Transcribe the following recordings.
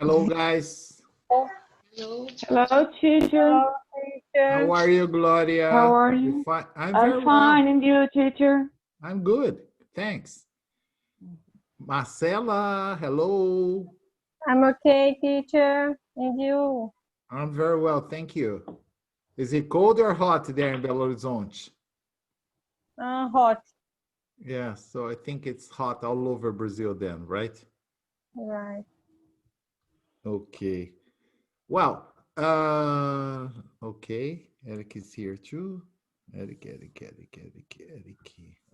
Hello, guys. Hello. Hello, teacher. Hello, teacher. How are you, Gloria? How are you? I'm very I'm fine, well. and you, teacher? I'm good. Thanks. Marcela, hello. I'm okay, teacher. And you? I'm very well, thank you. Is it cold or hot there in Belo Horizonte? Hot. Yeah, so I think it's hot all over Brazil then, right? Right. Okay. Well, okay. Eric is here too. Eric.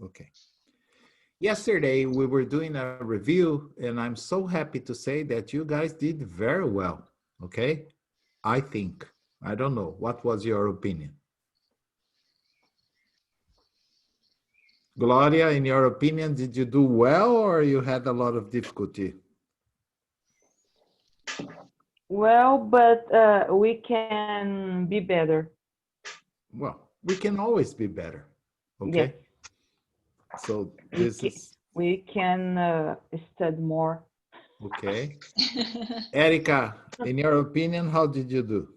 Okay. Yesterday, we were doing a review, and I'm so happy to say that you guys did very well, okay? I think. I don't know. What was your opinion? Gloria, in your opinion, did you do well or you had a lot of difficulty? Well, but we can be better. Well, we can always be better, okay? Yes. So this is... We can study more. Okay. Erica, in your opinion, how did you do?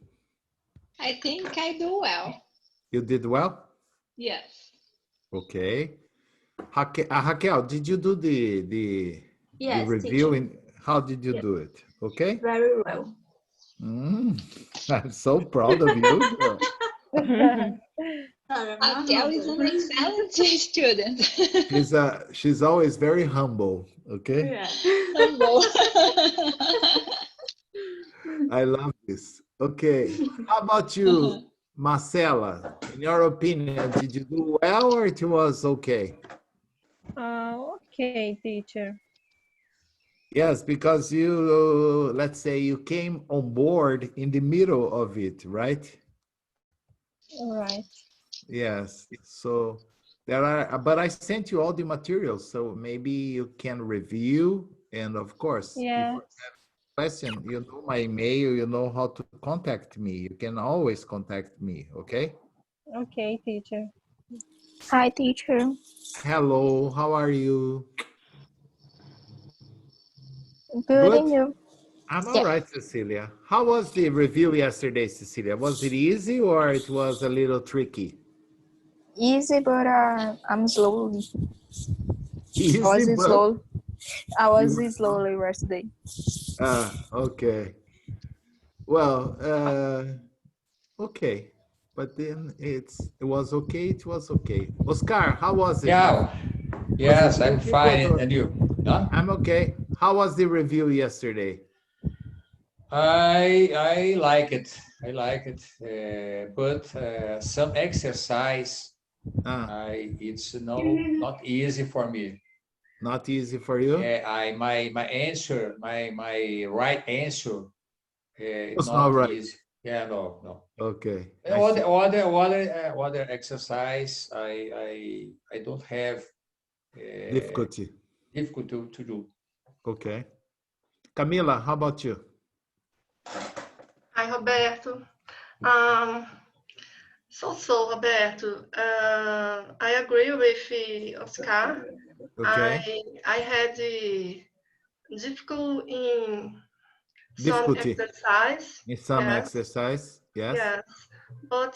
I think I do well. You did well? Yes. Okay. Raquel, did you do the Yes, review? teacher. How did you Yes. do it? Okay. Very well. I'm so proud of you. Raquel is an excellent student. She's always very humble. Okay. Yeah. Humble. I love this. Okay. How about you, Marcela? In your opinion, did you do well or it was okay? Okay, teacher. Yes, because you, let's say you came on board in the middle of it, right? All right. Yes. So there are, but I sent you all the materials, so maybe you can review. And of course, if you Yes. have a question, you know my email, you know how to contact me. You can always contact me, okay? Okay, teacher. Hi, teacher. Hello, how are you? Good, and you? I'm all Yeah. right, Cecilia. How was the review yesterday, Cecilia? Was it easy or it was a little tricky? Easy, but I'm slowly. Easy, I was you- slowly yesterday. okay. Well, okay. But then it was okay. It was okay. Oscar, how was it? Yeah, yes, I'm fine. And you? Huh? I'm okay. How was the review yesterday? I like it. I like it. But some exercise, it's not easy for me. Not easy for you? My answer, my right answer, It's not not right. easy. Yeah, no. Okay. Other exercise, I don't have Difficulty. difficulty to do. Okay. Camila, how about you? Hi, Roberto. Roberto. I agree with Oscar. Okay. I had difficult in some Difficulty exercise. in some Yes. exercise. Yes. Yes, but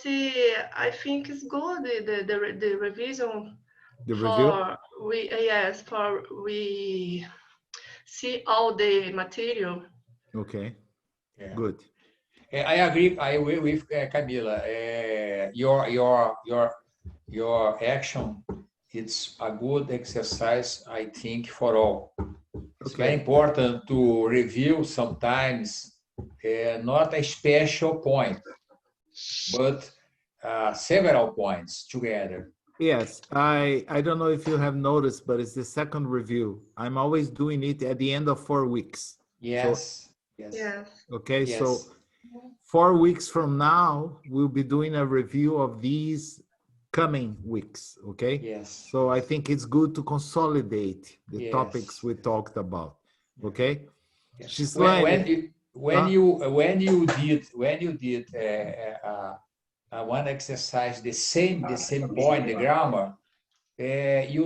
I think it's good the revision The review. for we see all the material. Okay. Yeah. Good. I agree with Camila. Your action, it's a good exercise, I think, for all. It's very important to review sometimes, not a special point, but several points together. Yes, I don't know if you have noticed, but it's the second review. I'm always doing it at the end of 4 weeks. Yes. Yes. Okay, Yes. so 4 weeks from now, we'll be doing a review of these coming weeks, okay? Yes. So I think it's good to consolidate the Yes. topics we talked about, okay? Yes. Gislaine, When you did one exercise, the same point, the grammar, you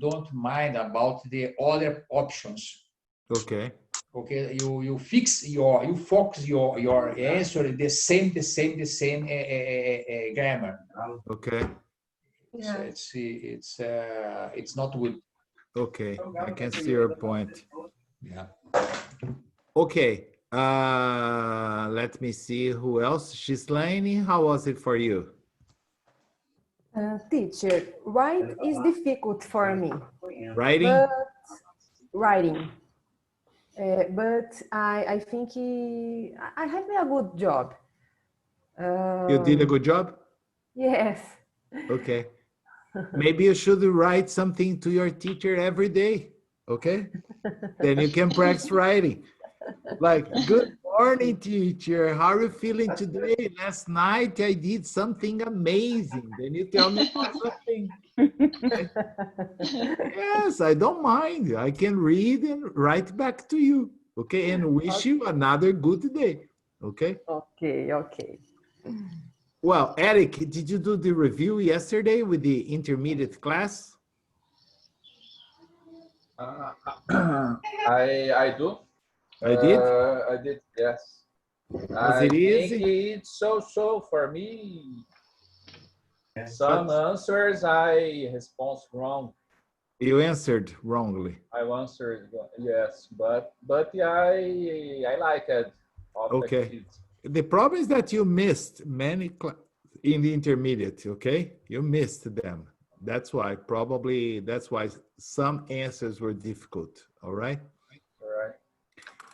don't mind about the other options. Okay. Okay, you focus your answer in the same grammar. Okay. It's not good. Okay. I can see your point. Yeah. Okay. Let me see who else. Shislane, how was it for you? Teacher, write is difficult for me, Writing? but writing. But I think I have a good job. You did a good job? Yes. Okay. Maybe you should write something to your teacher every day. Okay. Then you can practice writing. Like, good morning, teacher. How are you feeling today? Last night I did something amazing. Then you tell me about something. Okay? Yes, I don't mind. I can read and write back to you. Okay. And wish you another good day. Okay. Okay. Well, Eric, did you do the review yesterday with the intermediate class? I do. I did. I did, yes. Was I it think easy? it's so for me. Some answers I respond wrong. You answered wrongly. I answered yes, but I like it. Okay. The problem is that you missed many in the intermediate, okay? You missed them. That's why some answers were difficult, all right? All right.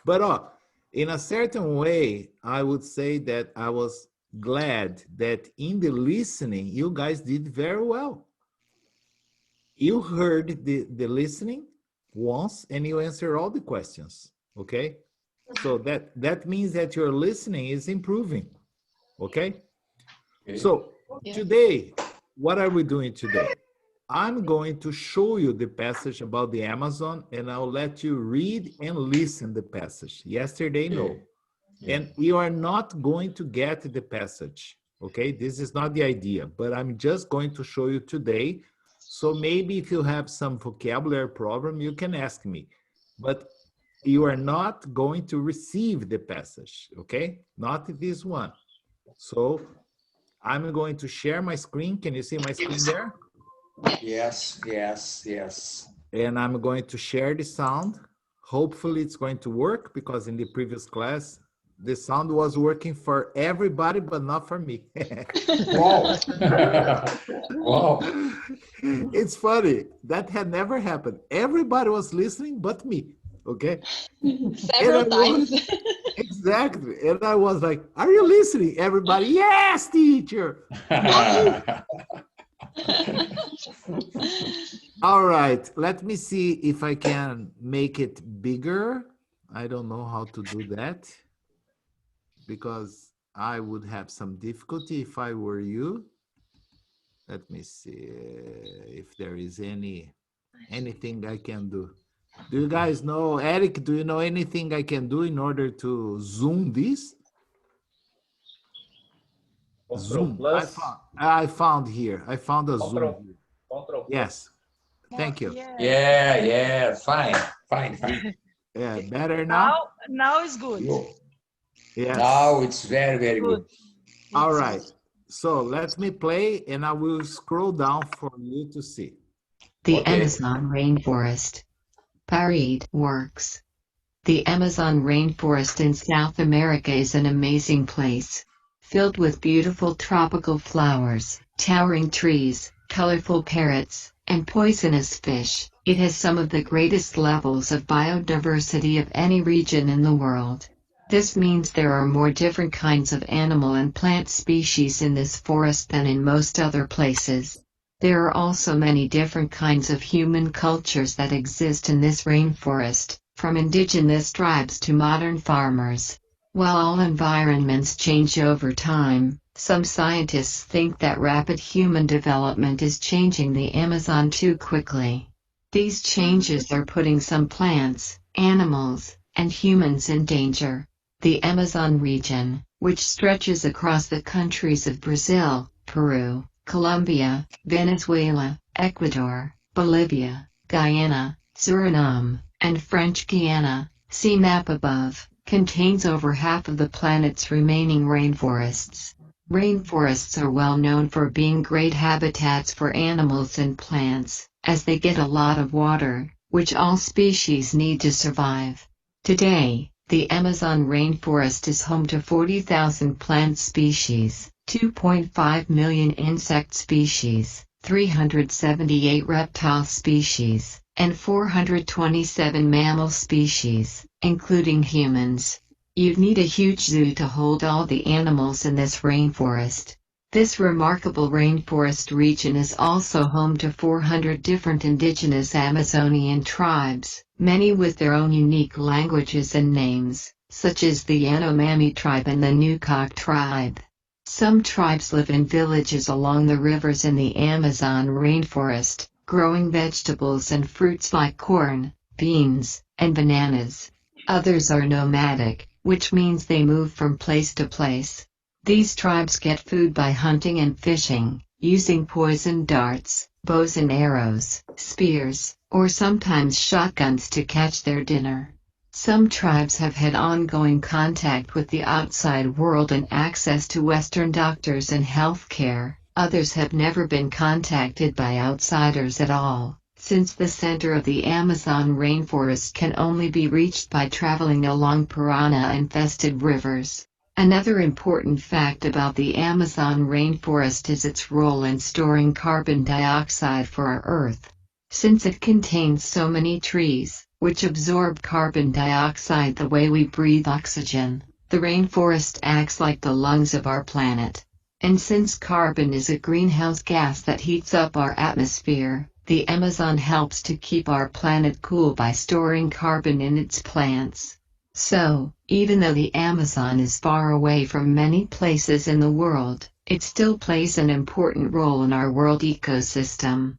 But in a certain way, I would say that I was glad that in the listening, you guys did very well. You heard the listening once and you answer all the questions, okay? So that means that your listening is improving, okay? So today, what are we doing today? I'm going to show you the passage about the Amazon and I'll let you read and listen the passage. Yesterday, no. And you are not going to get the passage, okay? This is not the idea, but I'm just going to show you today. So maybe if you have some vocabulary problem, you can ask me. But you are not going to receive the passage, okay? Not this one. So I'm going to share my screen. Can you see my screen there? Yes. And I'm going to share the sound. Hopefully it's going to work because in the previous class, the sound was working for everybody, but not for me. Wow. Wow. It's funny. That had never happened. Everybody was listening but me, okay? Several times. Exactly. And I was like, are you listening? Everybody, yes, teacher. All right. Let me see if I can make it bigger. I don't know how to do that because I would have some difficulty if I were you. Let me see if there is anything I can do. Do you guys know, Eric, do you know anything I can do in order to zoom this? Zoom. Plus. I found here. I found a Control. zoom. Control. Yes. Thank you. Yeah. Fine. Yeah, better now? Now is good. Yes. Now it's very good. All right. So let me play and I will scroll down for you to see. The Amazon rainforest. Parade works. The Amazon rainforest in South America is an amazing place. Filled with beautiful tropical flowers, towering trees, colorful parrots, and poisonous fish, it has some of the greatest levels of biodiversity of any region in the world. This means there are more different kinds of animal and plant species in this forest than in most other places. There are also many different kinds of human cultures that exist in this rainforest, from indigenous tribes to modern farmers. While all environments change over time, some scientists think that rapid human development is changing the Amazon too quickly. These changes are putting some plants, animals, and humans in danger. The Amazon region, which stretches across the countries of Brazil, Peru, Colombia, Venezuela, Ecuador, Bolivia, Guyana, Suriname, and French Guiana, see map above, contains over half of the planet's remaining rainforests. Rainforests are well known for being great habitats for animals and plants, as they get a lot of water, which all species need to survive. Today, the Amazon rainforest is home to 40,000 plant species, 2.5 million insect species, 378 reptile species, and 427 mammal species, including humans. You'd need a huge zoo to hold all the animals in this rainforest. This remarkable rainforest region is also home to 400 different indigenous Amazonian tribes, many with their own unique languages and names, such as the Yanomami tribe and the Nukok tribe. Some tribes live in villages along the rivers in the Amazon rainforest, growing vegetables and fruits like corn, beans, and bananas. Others are nomadic, which means they move from place to place. These tribes get food by hunting and fishing, using poison darts, bows and arrows, spears, or sometimes shotguns to catch their dinner. Some tribes have had ongoing contact with the outside world and access to Western doctors and health care. Others have never been contacted by outsiders at all, since the center of the Amazon rainforest can only be reached by traveling along piranha-infested rivers. Another important fact about the Amazon rainforest is its role in storing carbon dioxide for our Earth. Since it contains so many trees, which absorb carbon dioxide the way we breathe oxygen, the rainforest acts like the lungs of our planet. And since carbon is a greenhouse gas that heats up our atmosphere, the Amazon helps to keep our planet cool by storing carbon in its plants. So, even though the Amazon is far away from many places in the world, it still plays an important role in our world ecosystem.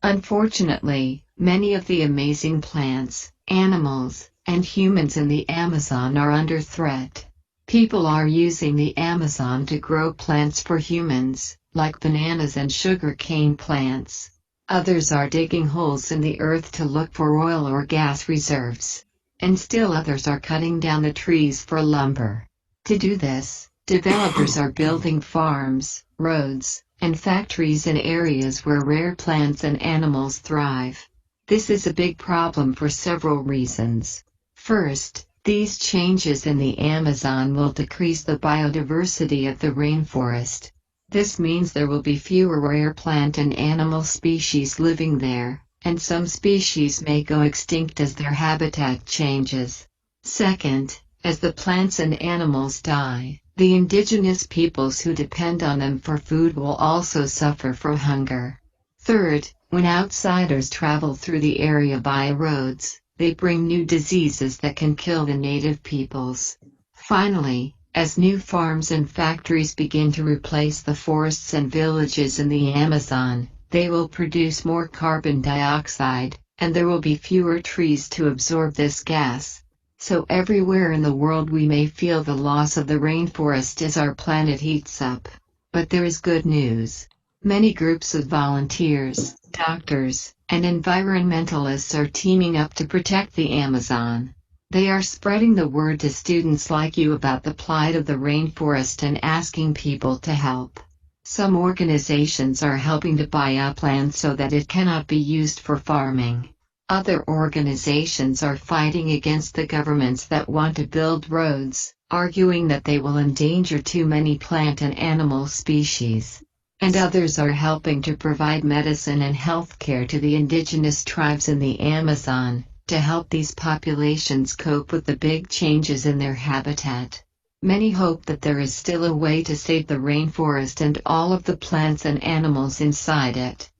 Unfortunately, many of the amazing plants, animals, and humans in the Amazon are under threat. People are using the Amazon to grow plants for humans, like bananas and sugarcane plants. Others are digging holes in the earth to look for oil or gas reserves. And still others are cutting down the trees for lumber. To do this, developers are building farms, roads, and factories in areas where rare plants and animals thrive. This is a big problem for several reasons. First, these changes in the Amazon will decrease the biodiversity of the rainforest. This means there will be fewer rare plant and animal species living there, and some species may go extinct as their habitat changes. Second, as the plants and animals die, the indigenous peoples who depend on them for food will also suffer from hunger. Third, when outsiders travel through the area by roads, they bring new diseases that can kill the native peoples. Finally, as new farms and factories begin to replace the forests and villages in the Amazon, they will produce more carbon dioxide, and there will be fewer trees to absorb this gas. So everywhere in the world we may feel the loss of the rainforest as our planet heats up. But there is good news. Many groups of volunteers, doctors, and environmentalists are teaming up to protect the Amazon. They are spreading the word to students like you about the plight of the rainforest and asking people to help. Some organizations are helping to buy up land so that it cannot be used for farming. Other organizations are fighting against the governments that want to build roads, arguing that they will endanger too many plant and animal species. And others are helping to provide medicine and health care to the indigenous tribes in the Amazon, to help these populations cope with the big changes in their habitat. Many hope that there is still a way to save the rainforest and all of the plants and animals inside it.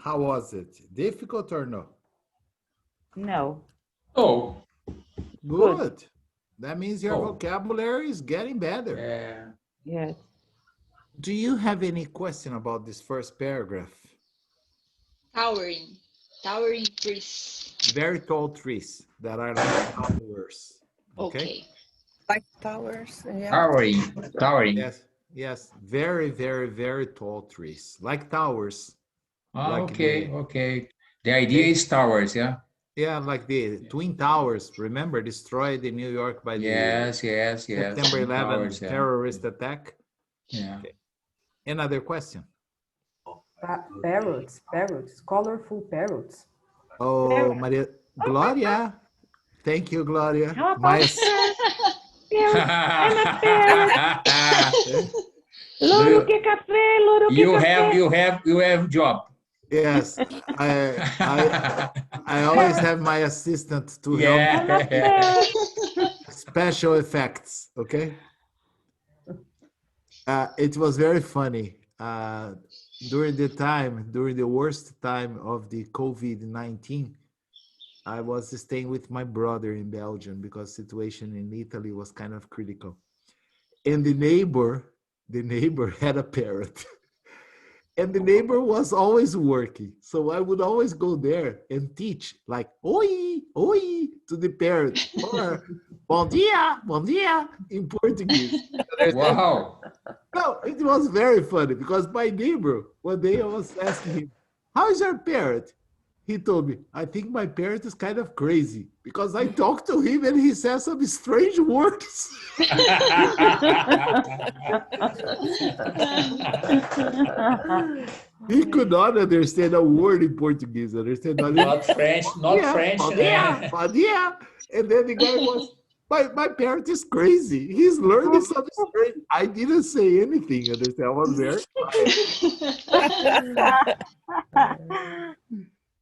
How was it? Difficult or no? No. Oh, Good. That means your Oh. vocabulary is getting better. é, Yes. Do you have any question about this first paragraph? Towering trees. Very tall trees that are like towers. Okay. Like towers. Yeah. towering. Yes. Very, very, very tall trees. Like towers. Like Okay, the- okay. The idea is towers, yeah? Yeah, like the Twin Towers, remember, destroyed in New York by the Yes, yes, yes. September Twin 11 towers, yeah. terrorist attack. Yeah. Okay. Another question. Parrots, colorful parrots. Oh, Maria Gloria. Thank you, Gloria. How about My Parrot, I'm a parrot. Louro que café, louro que café. you have job. yes, I always have my assistant to help I'm a Yeah. parrot. special effects. Okay. It was very funny. During the worst time of the COVID-19, I was staying with my brother in Belgium because situation in Italy was kind of critical. And the neighbor had a parrot. And the neighbor was always working. So I would always go there and teach like, oi, oi, to the parrot. Or, bom dia, in Portuguese. Wow. No, it was very funny because my neighbor, one day I was asking him, how is your parrot? He told me, I think my parrot is kind of crazy because I talked to him and he says some strange words. He could not understand a word in Portuguese. Understand? Not French, not Yeah, French. bom dia, bom dia. And then the guy was, my parrot is crazy. He's learning something strange. I didn't say anything. Understand? I was very quiet.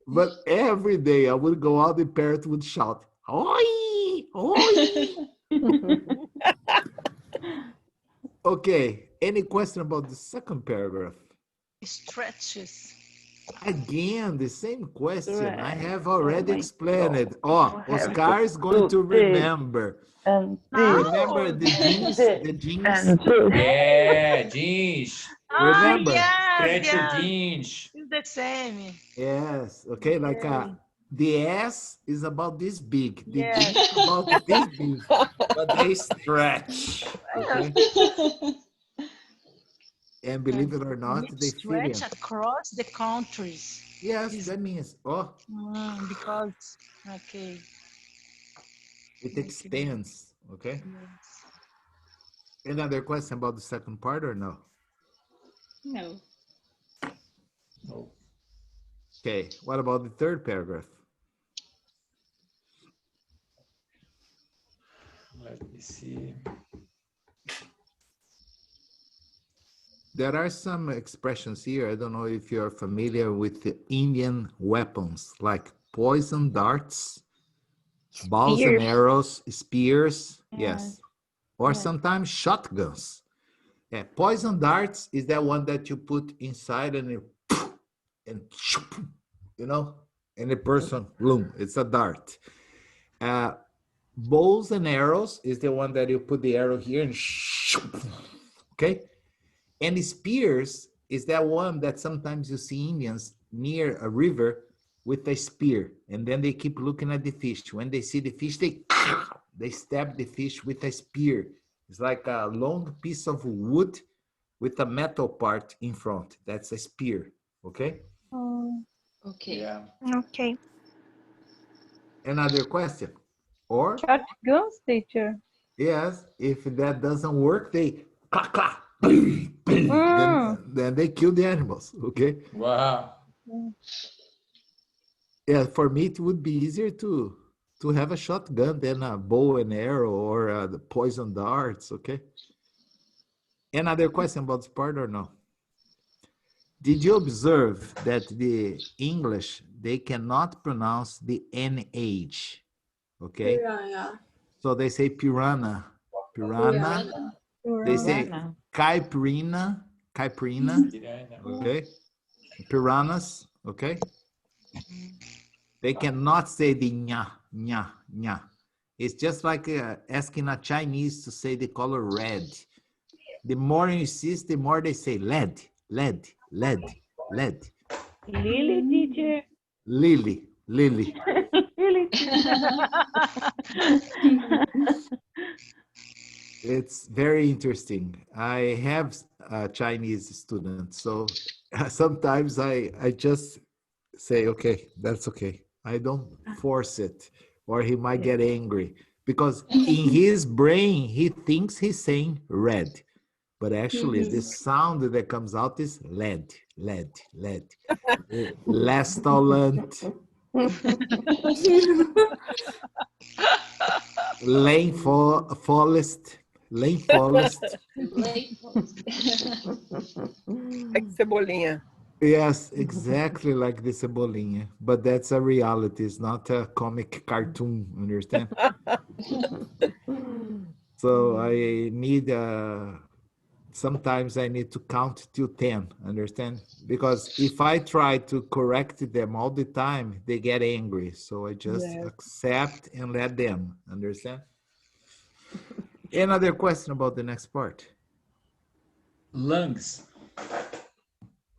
But every day I would go out, the parrot would shout, oi, oi. Okay, any question about the second paragraph? Stretches. Again, the same question. I have Oh already my explained God. it. Oh, You have Oscar is going to do this remember. and Remember the jeans? this The jeans? and this. Yeah, jeans. Remember? Stretch your Yeah. jeans. It's the same. Yes. Okay, like the S is about this big. The Yeah. jeans is about this big, but they stretch. Okay. And believe it or not, It they fit in. stretch across the countries. Yes, that means, oh, Because, okay. it extends. Okay. Yes. Another question about the second part or no? No. No. Okay. What about the third paragraph? Let me see. There are some expressions here. I don't know if you're familiar with the Indian weapons like poison darts, bows and arrows, spears, yes, or sometimes shotguns. Yeah, poison darts is that one that you put inside and you know, and the person, boom, it's a dart. Bows and arrows is the one that you put the arrow here and okay. And spears is that one that sometimes you see Indians near a river with a spear, and then they keep looking at the fish. When they see the fish, they stab the fish with a spear. It's like a long piece of wood with a metal part in front. That's a spear, okay? Okay. Yeah. Okay. Another question? Or? Shotguns, teacher. Yes, if that doesn't work, they clack, clack, then they kill the animals, okay? Wow. Yeah, for me, it would be easier to have a shotgun than a bow and arrow or the poison darts, okay? Another question about this part or no? Did you observe that the English, they cannot pronounce the NH, okay? Yeah. So they say piranha, they say Piranha. caipirinha, okay? Piranhas, okay? They cannot say the nya. It's just like asking a Chinese to say the color red. The more you insist, the more they say lead. Lily, teacher. Lily. Lily, teacher. It's very interesting. I have a Chinese student, so sometimes I just say, okay, that's okay. I don't force it, or he might get angry. Because in his brain, he thinks he's saying red. But actually, the sound that comes out is lead, lead, lead. Restaurant, lane forest, lane forest. Like cebolinha. Yes, exactly like the Cebolinha. But that's a reality. It's not a comic cartoon, understand? So I need, sometimes I need to count till 10, understand? Because if I try to correct them all the time, they get angry. So I just accept and let them, understand? Another question about the next part. Lungs.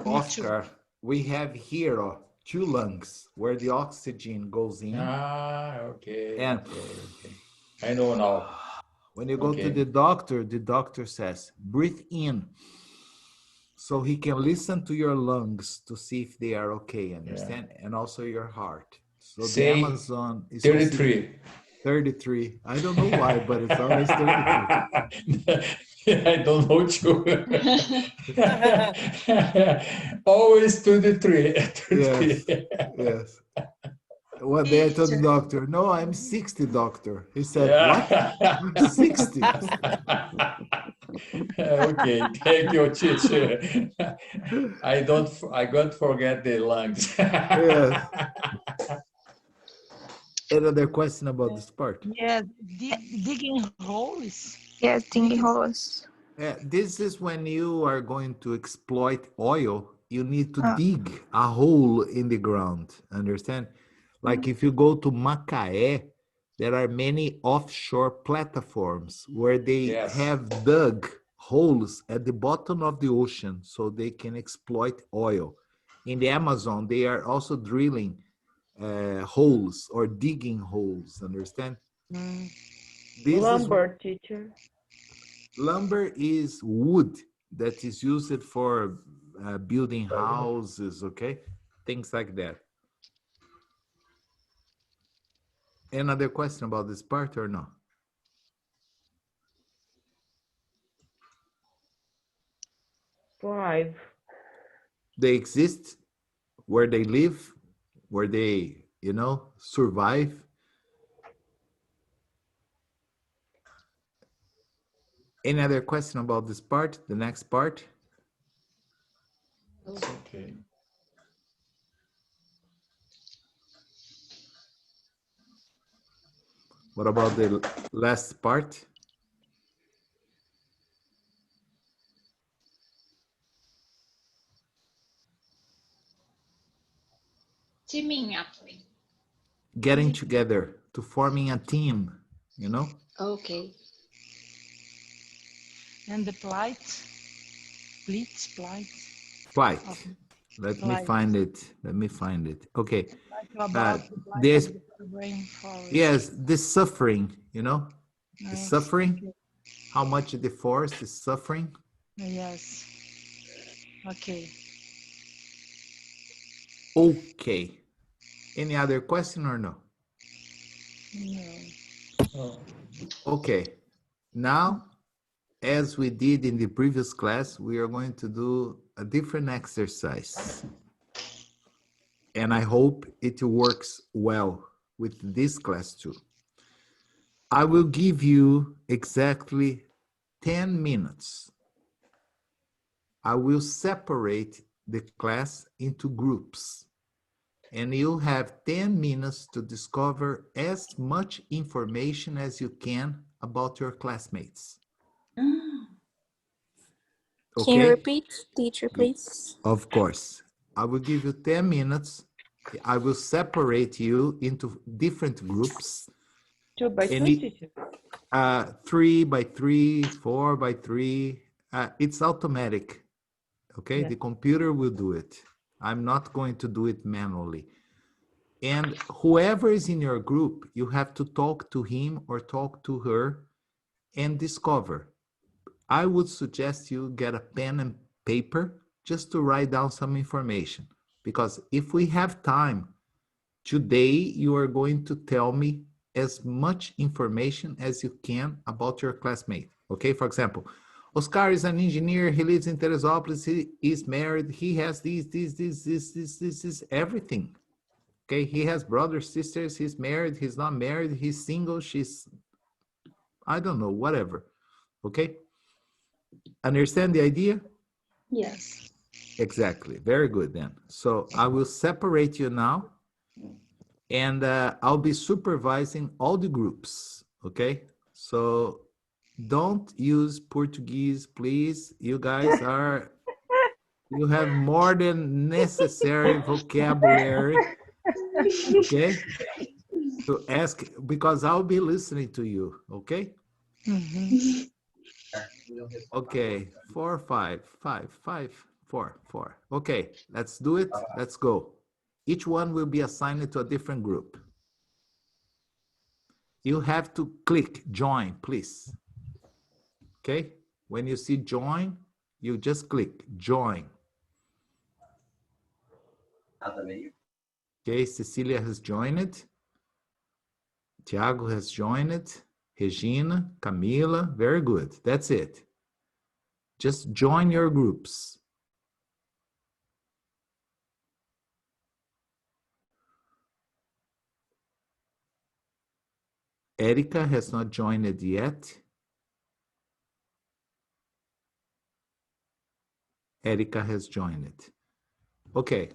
Oscar, we have here 2 lungs where the oxygen goes in. Okay. And Okay. I know now. When you go to the doctor says, breathe in. So he can listen to your lungs to see if they are okay, understand? And also your heart. So Say the Amazon is 33. 33. I don't know why, but it's always 33. I don't know too. Always 33. 33. Yes. One day I told the doctor, no, I'm 60, doctor. He said, what? 60. Okay, thank you, teacher. I don't forget the lungs. Yes. Another question about this part? Yes, digging holes. Yes, digging holes. This is when you are going to exploit oil, you need to dig a hole in the ground, understand? Like if you go to Macaé, there are many offshore platforms where they have dug holes at the bottom of the ocean so they can exploit oil. In the Amazon, they are also drilling holes or digging holes, understand? Lumber, teacher. Lumber is wood that is used for building houses, okay? Things like that. Another question about this part or no? Five. They exist where they live, where they, survive. Any other question about this part, the next part? Okay. What about the last part? Teaming up. Getting together, to forming a team, Okay. And the plight. Plight. Let me find it. Okay. About There's, the rainforest. yes, the suffering, the Yes, suffering, okay. how much the forest is suffering. Yes. Okay. Okay. Any other question or no? No. Okay. Now, as we did in the previous class, we are going to do a different exercise. And I hope it works well with this class too. I will give you exactly 10 minutes. I will separate the class into groups. And you have 10 minutes to discover as much information as you can about your classmates. Okay? Can you repeat, teacher, please? Of course. I will give you 10 minutes. I will separate you into different groups. 2 by 2, teacher? 3 by 3, 4 by 3. It's automatic. Okay? Yeah. The computer will do it. I'm not going to do it manually. And whoever is in your group, you have to talk to him or talk to her and discover. I would suggest you get a pen and paper just to write down some information. because if we have time, today you are going to tell me as much information as you can about your classmate. Okay, for example, Oscar is an engineer, he lives in Teresópolis, he is married, he has this, everything. Okay, he has brothers, sisters, he's married, he's not married, he's single, she's, I don't know, whatever. Okay, understand the idea? Yes. Exactly, very good then. So I will separate you now, and I'll be supervising all the groups, okay? So don't use Portuguese, please. You guys are, you have more than necessary vocabulary, okay? To ask, because I'll be listening to you, okay? Okay, 4, 5, 5, 5, 4, 4. Okay, let's do it. Let's go. Each one will be assigned to a different group. You have to click join, please. Okay, when you see join, you just click join. Okay, Cecilia has joined. Tiago has joined. Regina, Camila, very good. That's it. Just join your groups. Erica has not joined yet. Erica has joined. Okay.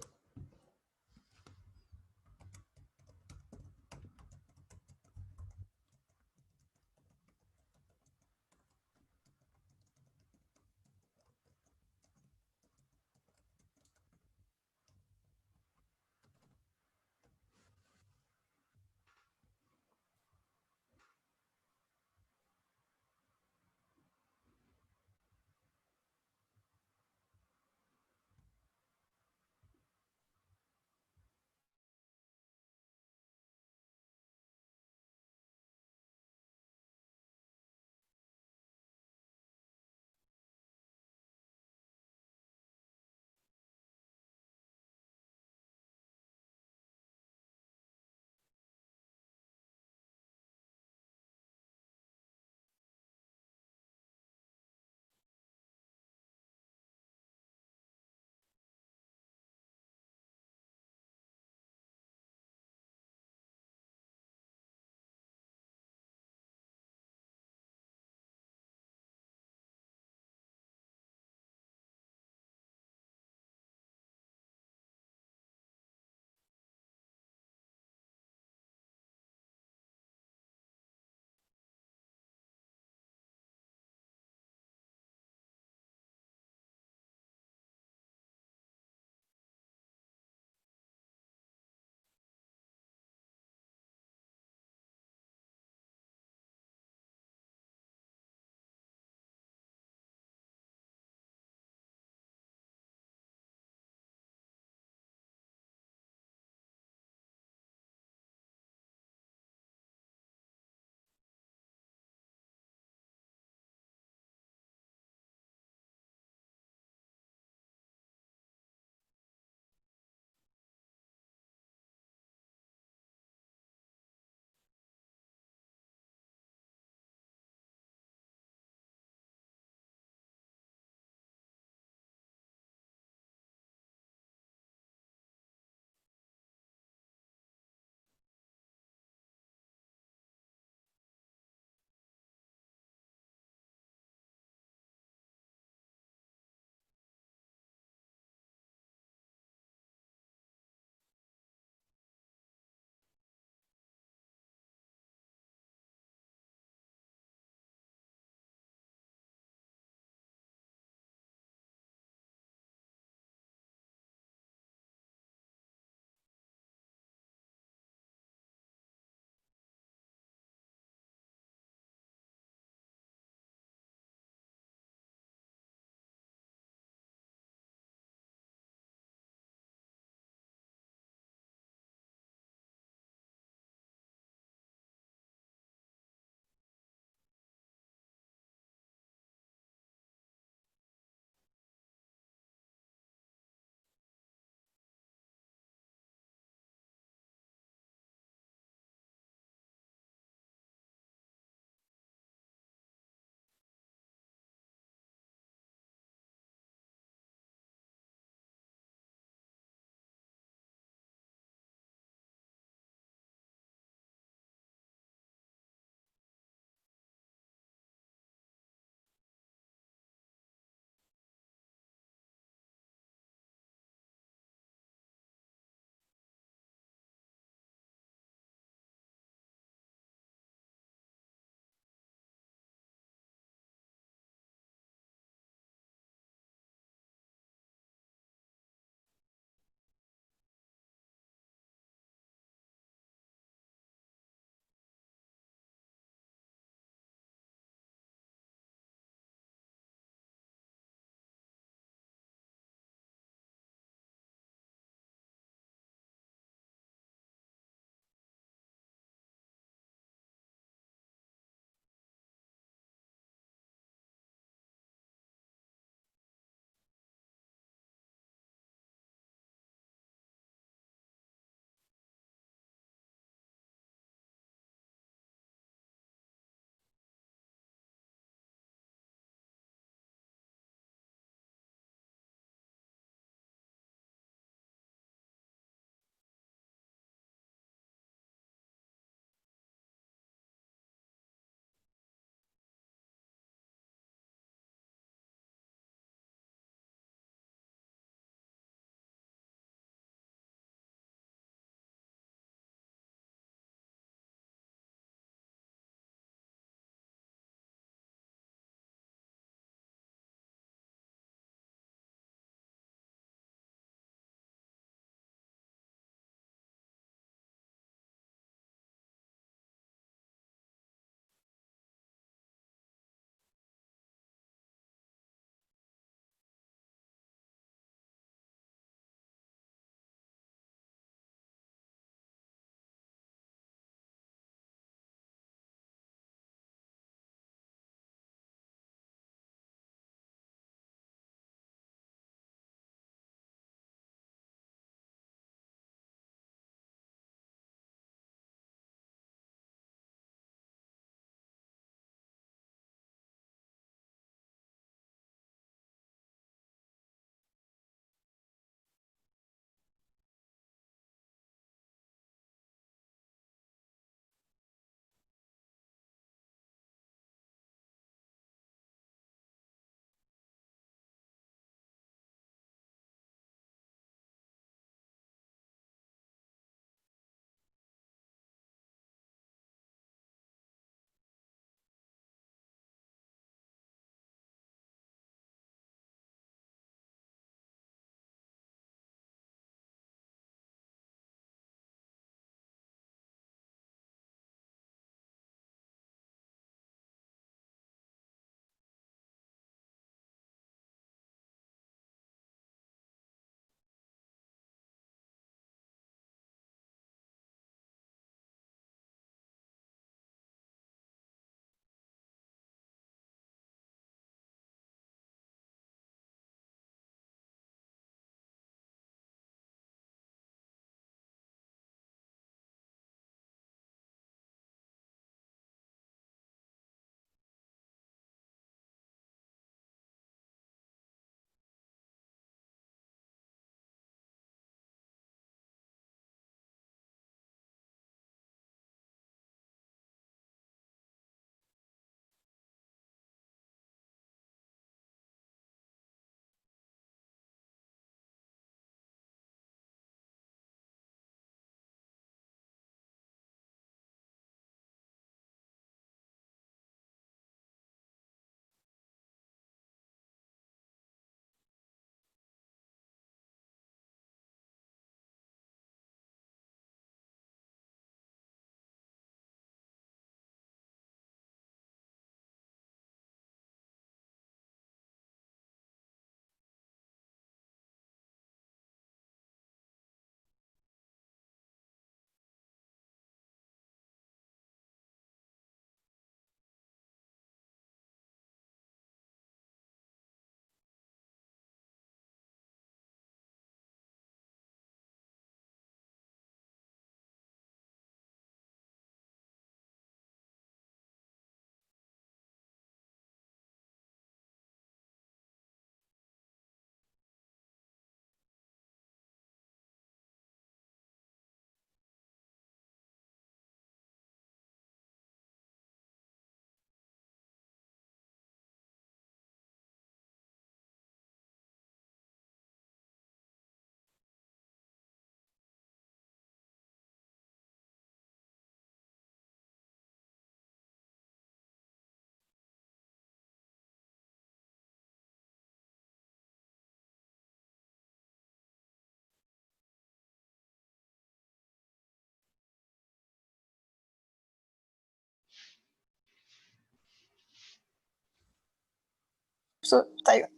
So tired.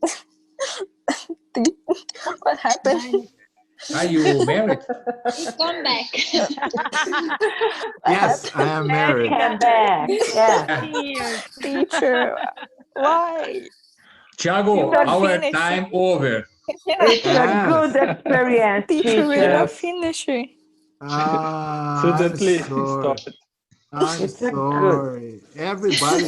What happened? Are you married? Come back. Yes, I am married. Come back. Yeah. Here. Teacher, why? Thiago, It's a- our Finish. time over. It's a good experience, Teacher, we're teacher. not finishing. I'm Suddenly sorry. start. I'm It's a good. sorry. Everybody,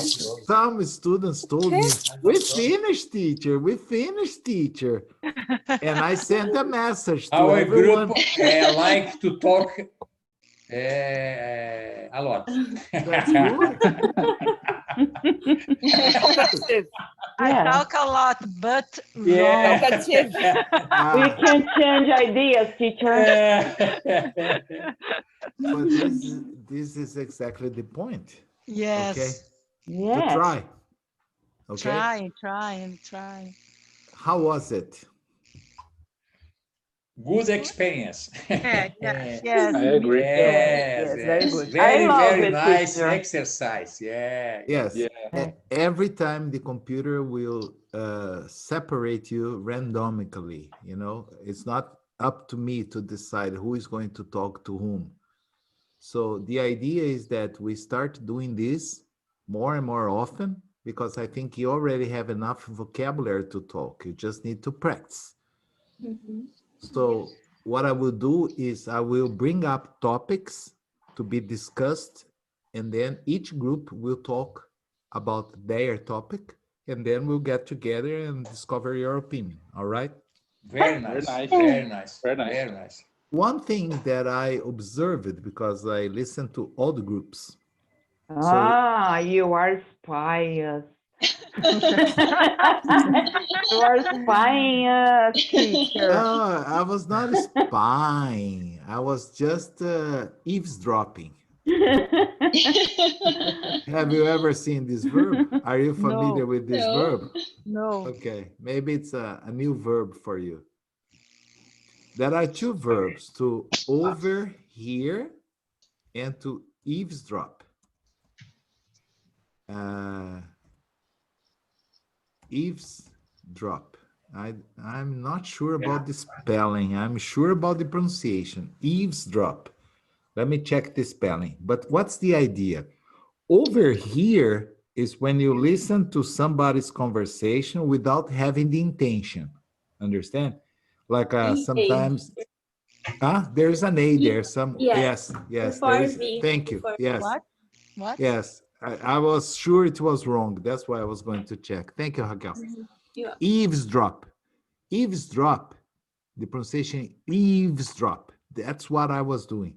some students told me, we finished, teacher. We finished, teacher. And I sent a message to Our everyone. group like to talk a lot. That's good. I Yeah. talk a lot, but Yeah. We can change ideas, teacher. But this is exactly the point. yes. Okay. To Yes. try. Okay. Try. How was it? Good experience. Yes. I agree. Yes, very yes. good. I Very, love very it, nice teacher. exercise. Yeah. Yes. Yeah. Every time the computer will separate you randomically, you know, it's not up to me to decide who is going to talk to whom. So the idea is that we start doing this more and more often because I think you already have enough vocabulary to talk. You just need to practice. So what I will do is I will bring up topics to be discussed, and then each group will talk about their topic, and then we'll get together and discover your opinion. All right? Very nice. nice. Very nice. Very nice. Very nice. One thing that I observed because I listened to all the groups. Ah, you are spies. You are spying us, teacher. I was not spying. I was just eavesdropping. Have you ever seen this verb? Are you familiar with this verb? No. Okay, maybe it's a new verb for you. There are two verbs, to overhear and to eavesdrop. Eavesdrop. I'm not sure about the spelling. I'm sure about the pronunciation. Eavesdrop. Let me check the spelling. But what's the idea? Overhear is when you listen to somebody's conversation without having the intention. Understand? Like sometimes, there's an A there. Yes, there is. Thank you. Yes. What? Yes, I was sure it was wrong. That's why I was going to check. Thank you, Raquel. Eavesdrop. Eavesdrop. The pronunciation eavesdrop. That's what I was doing.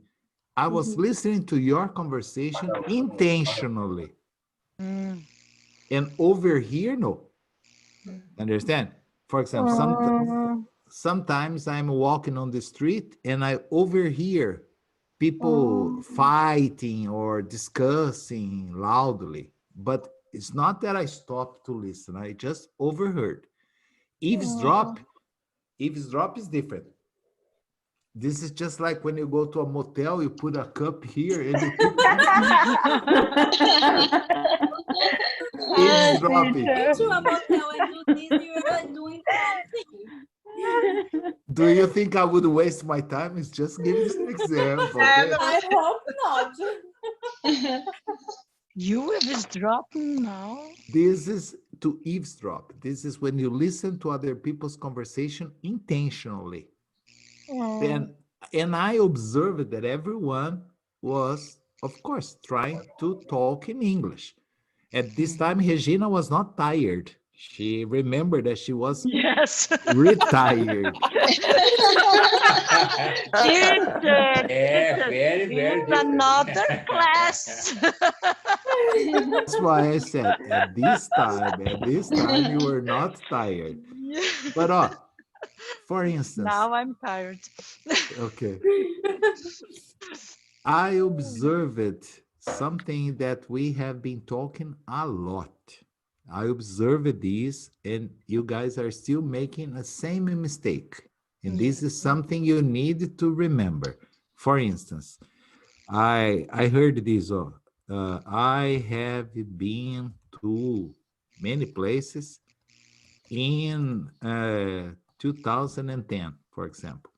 I was listening to your conversation intentionally. And overhear, no. Understand? For example, sometimes I'm walking on the street and I overhear people fighting or discussing loudly, but it's not that I stopped to listen. I just overheard. Eavesdrop is different. This is just like when you go to a motel, you put a cup here and you keep eavesdropping. To a motel and do this, you are doing something. Do you think I would waste my time? It's just giving an example. Okay? I hope not. You eavesdropping now? This is to eavesdrop. This is when you listen to other people's conversation intentionally. And I observed that everyone was, of course, trying to talk in English. At this time, Regina was not tired. She remembered that she was retired. Very, very another class. That's why I said, at this time, you were not tired. But for instance. Now I'm tired. Okay. I observed something that we have been talking a lot. I observed this, and you guys are still making the same mistake. And this is something you need to remember. For instance, I heard this. I have been to many places, in 2010, for example,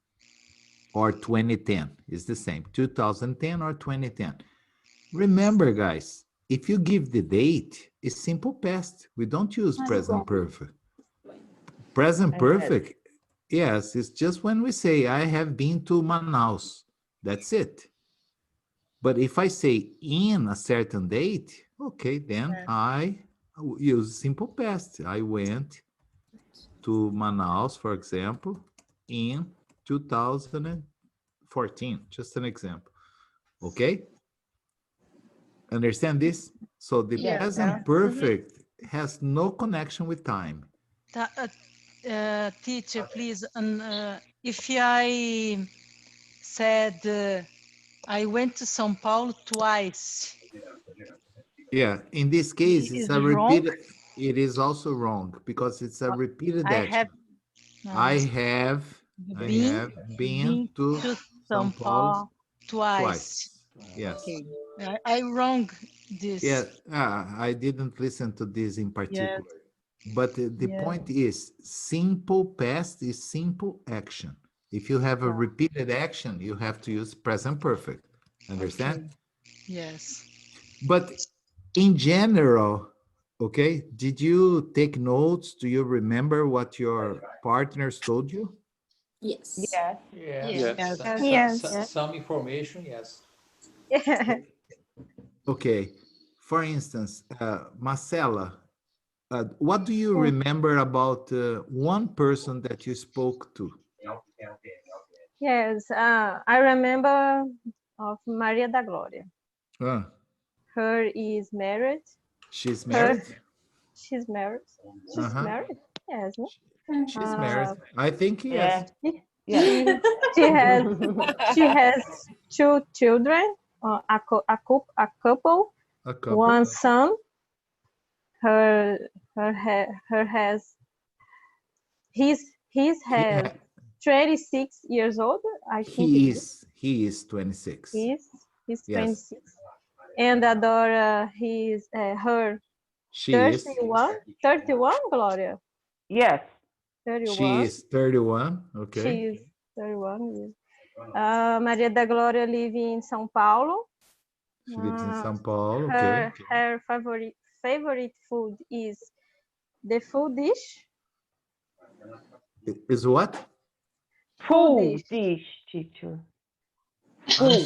or 2010 is the same, 2010 or 2010. Remember, guys, if you give the date, it's simple past. We don't use present perfect. Present perfect, yes, it's just when we say, I have been to Manaus. That's it. But if I say in a certain date, okay, then I use simple past. I went to Manaus, for example, in 2014, just an example. Okay? Understand this? So the present perfect has no connection with time. Teacher, please, if I said I went to São Paulo twice. Yeah, in this case, it's a wrong? repeated. It is also wrong because it's a repeated action. I have been to São Paulo twice. Yes. Okay. I wrong this. Yeah, I didn't listen to this in particular. But the point is, simple past is simple action. If you have a repeated action, you have to use present perfect. Understand? Okay. Yes. But in general, okay, did you take notes? Do you remember what your partners told you? Yes. Yes. Yes. Some information, yes. Okay. For instance, Marcela, what do you remember about one person that you spoke to? Yes, I remember of Maria da Glória. Her is married. She's married? She's married. She's married? Yes. No? She's married. I think yes. She has two children, a couple, one son. He's 26 years old. I think he is 26. He's 26. And the daughter, she 31, Gloria. Yes. 31. She is 31. Okay. She is 31. Maria da Glória lives in São Paulo. She lives in São Paulo. Her favorite food is the full dish. Is what? Full dish, teacher. Full.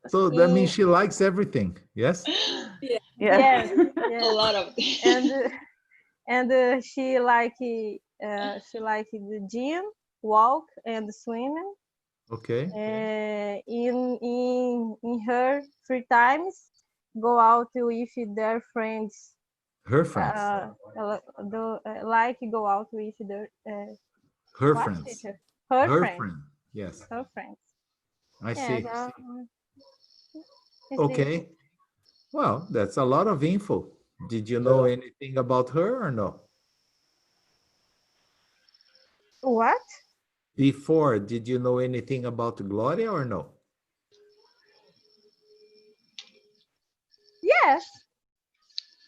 So that means she likes everything. Yes. Yes. A lot of things. And she like the gym, walk, and swimming. Okay. In her free times, go out with their friends. Her friends. Like go out with her friends. Her friend. Yes. Her friends. I see. Okay. Well, that's a lot of info. Did you know anything about her or no? What? Before, did you know anything about Gloria or no? Yes.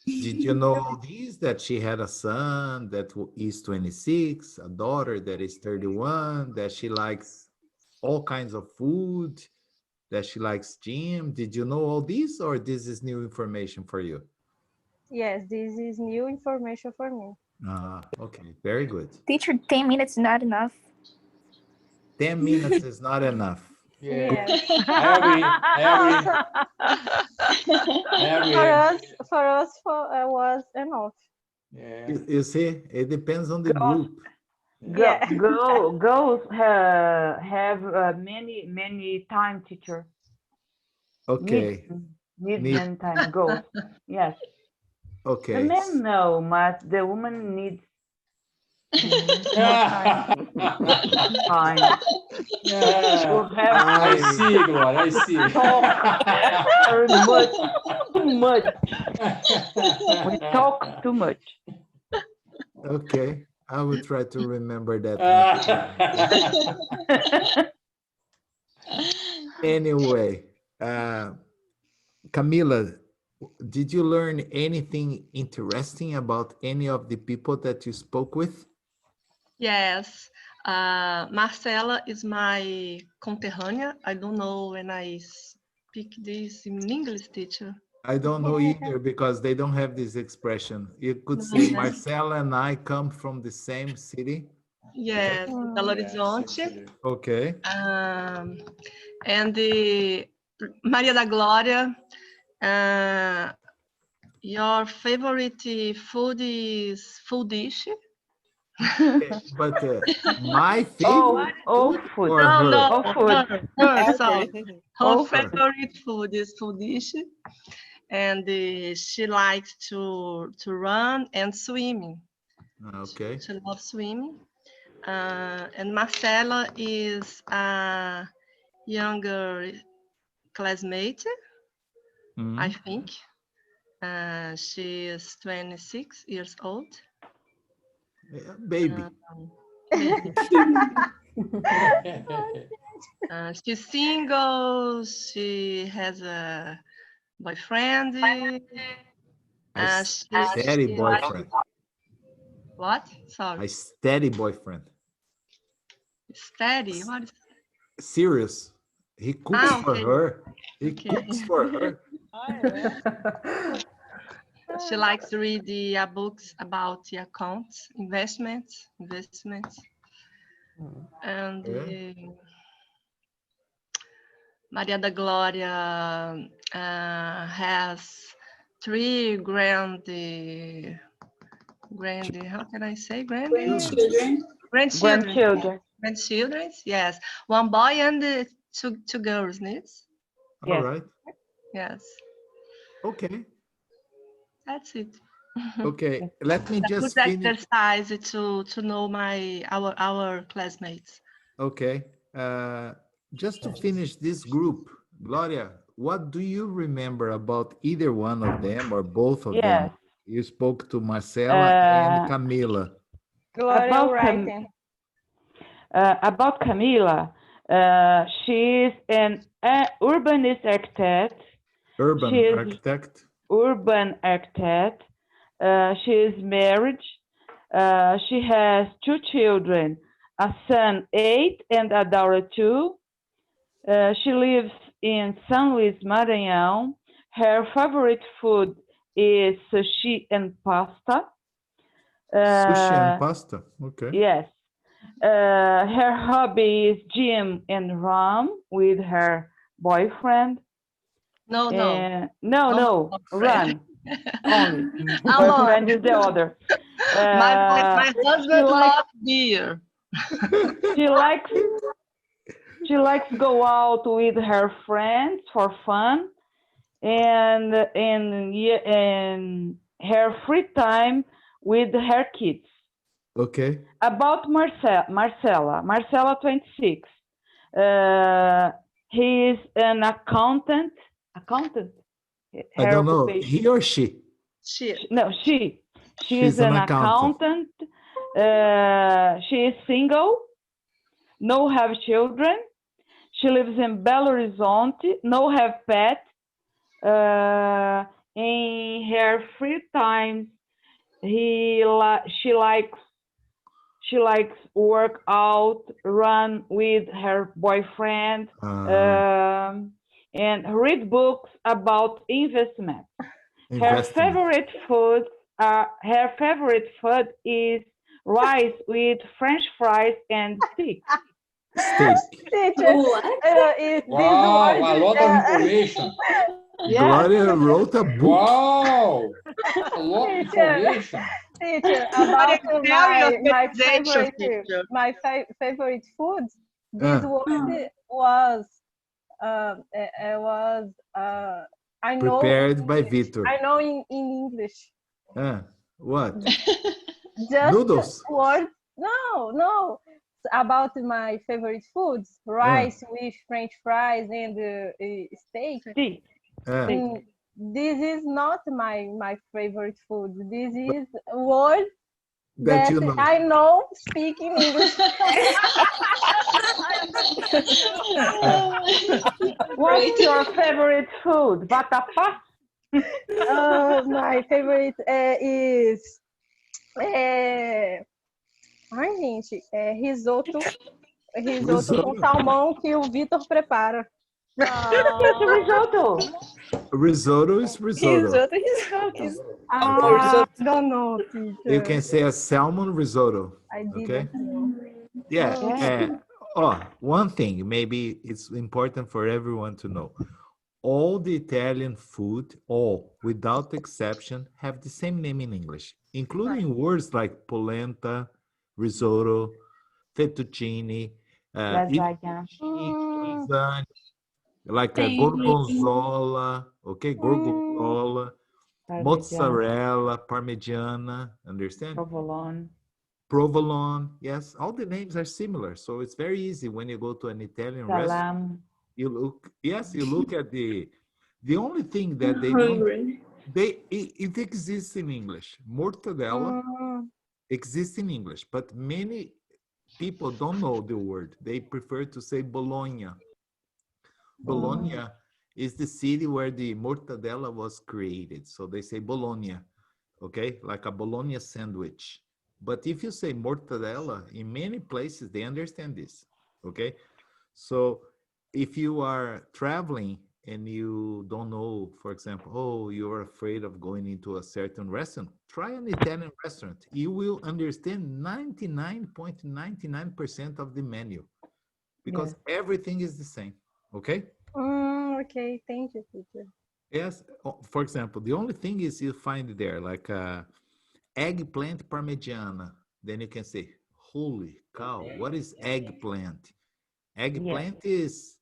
Did you know all these, that she had a son that is 26, a daughter that is 31, that she likes all kinds of food, that she likes gym? Did you know all these, or this is new information for you? Yes, this is new information for me. Okay, very good. Teacher, 10 minutes is not enough. 10 minutes is not enough. Yeah. I agree. For us, was enough. Yeah. You see, it depends on the group. Girls have many time, teacher. Okay. Need many time. Girls, yes. Okay. The men no, but the woman needs time. I see, Gloria, I see. Talk very much, too much. We talk too much. Okay, I will try to remember that. Anyway, Camila, did you learn anything interesting about any of the people that you spoke with? Yes. Marcela is my conterrânea. I don't know when I speak this in English, teacher. I don't know either because they don't have this expression. You could say Marcela and I come from the same city. Yes, Belo Horizonte. Okay. And Maria da Glória, your favorite food is full dish? But my favorite food. or her? No, food. her, sorry. Her Her. favorite food is full dish. And she likes to run and swim. Okay. She loves swimming. And Marcela is a younger classmate, I think. She is 26 years old. Yeah, baby. She's single. She has a boyfriend. A steady boyfriend. What? Sorry. A steady boyfriend. Steady? What is serious? He cooks for her. He cooks for her. She likes to read the books about the accounts, investments. And Maria da Glória has 3 how can I say? Grandchildren, yes. 1 boy and 2 girls, needs. All right. Yes. Okay. That's it. Okay, let me just good finish. exercise to know our classmates. Okay, just to finish this group, Gloria, what do you remember about either one of them or both of them? You spoke to Marcela and Camila. Gloria writing. About Camila, she's an urbanist architect. Urban architect. She is married. She has 2 children, a son 8 and a daughter 2. She lives in São Luís, Maranhão. Her favorite food is sushi and pasta. Sushi and pasta, okay. Yes. Her hobby is gym and run with her boyfriend. No, run only. Boyfriend is the other. My husband loves beer. She likes go out with her friends for fun, and her free time with her kids. Okay. About Marcela 26. He is an accountant. I don't know. He or she? No, she. She is an accountant. She is single. No have children. She lives in Belo Horizonte. No have pets. In her free time, she likes work out, run with her boyfriend, and read books about investment. Her favorite food is rice with French fries and steak. Wow, a lot of information. Gloria wrote a book. Wow, a lot of information. Teacher, about my favorite food. This word was I know prepared by Victor. I know in English. What? Just noodles. Words? No. About my favorite foods: rice with French fries and steak. This is not my favorite food. This is word that you know. I know speaking English. What's your favorite food? Vatapá? My favorite is ai, gente, risoto com salmão que o Vitor prepara. Risotto. Risotto is risotto. I don't know, teacher. You can say a salmon risotto. I didn't Okay. know. Yeah. One thing, maybe it's important for everyone to know. All the Italian food, all without exception, have the same name in English, including words like polenta, risotto, fettuccine, Lasagna. lasagna, like a gorgonzola, okay, gorgonzola, mozzarella, parmigiana, understand? Provolone, yes, all the names are similar, so it's very easy when you go to an Italian restaurant. You look at the only thing that they don't, it exists in English. Mortadella exists in English, but many people don't know the word. They prefer to say Bologna. Bologna is the city where the mortadella was created. So they say Bologna, okay? Like a Bologna sandwich. But if you say mortadella, in many places, they understand this, okay? So if you are traveling and you don't know, for example, you're afraid of going into a certain restaurant, try an Italian restaurant. You will understand 99.99% of the menu because everything is the same, okay? Okay, thank you, teacher. Yes, for example, the only thing is you find there like eggplant parmigiana. Then you can say, holy cow, what is eggplant? Eggplant is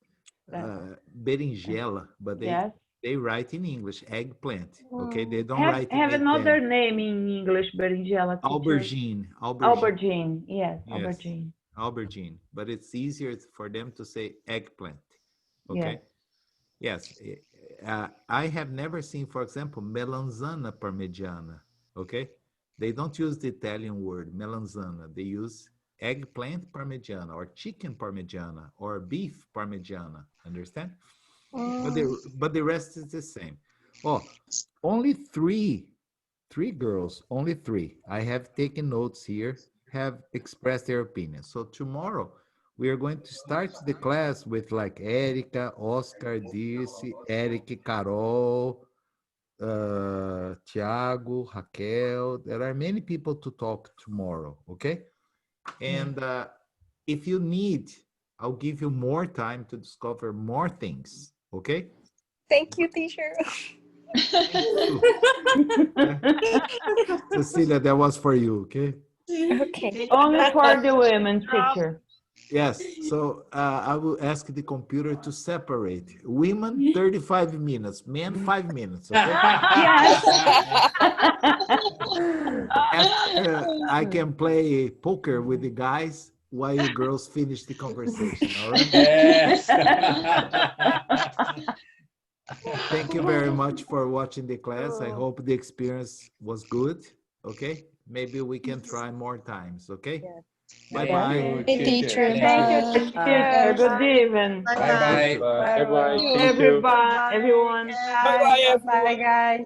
berinjela, but they write in English eggplant. Okay, they don't write in another name in English, berinjela. Aubergine. Aubergine. Yes, aubergine. Aubergine, but it's easier for them to say eggplant. Okay. Yes. I have never seen, for example, melanzana parmigiana. Okay, they don't use the Italian word melanzana. They use eggplant parmigiana or chicken parmigiana or beef parmigiana. Understand? But the rest is the same. Only three girls, only three. I have taken notes here, have expressed their opinion. So tomorrow we are going to start the class with like Erica, Oscar, Dirce, Eric, Carol, Tiago, Raquel. There are many people to talk tomorrow, okay? And if you need, I'll give you more time to discover more things, okay? Thank you, teacher. Cecilia, that was for you, okay? Okay. Only for the women, teacher. Yes, so I will ask the computer to separate. Women, 35 minutes. Men, 5 minutes, okay? Yes. I can play poker with the guys while you girls finish the conversation, all right? Yes. Thank you very much for watching the class. I hope the experience was good, okay? Maybe we can try more times, okay? Bye-bye. Hey, teacher. Thank you, teacher. Good evening. Bye-bye. Bye. Bye. Everybody, everyone. Bye, guys.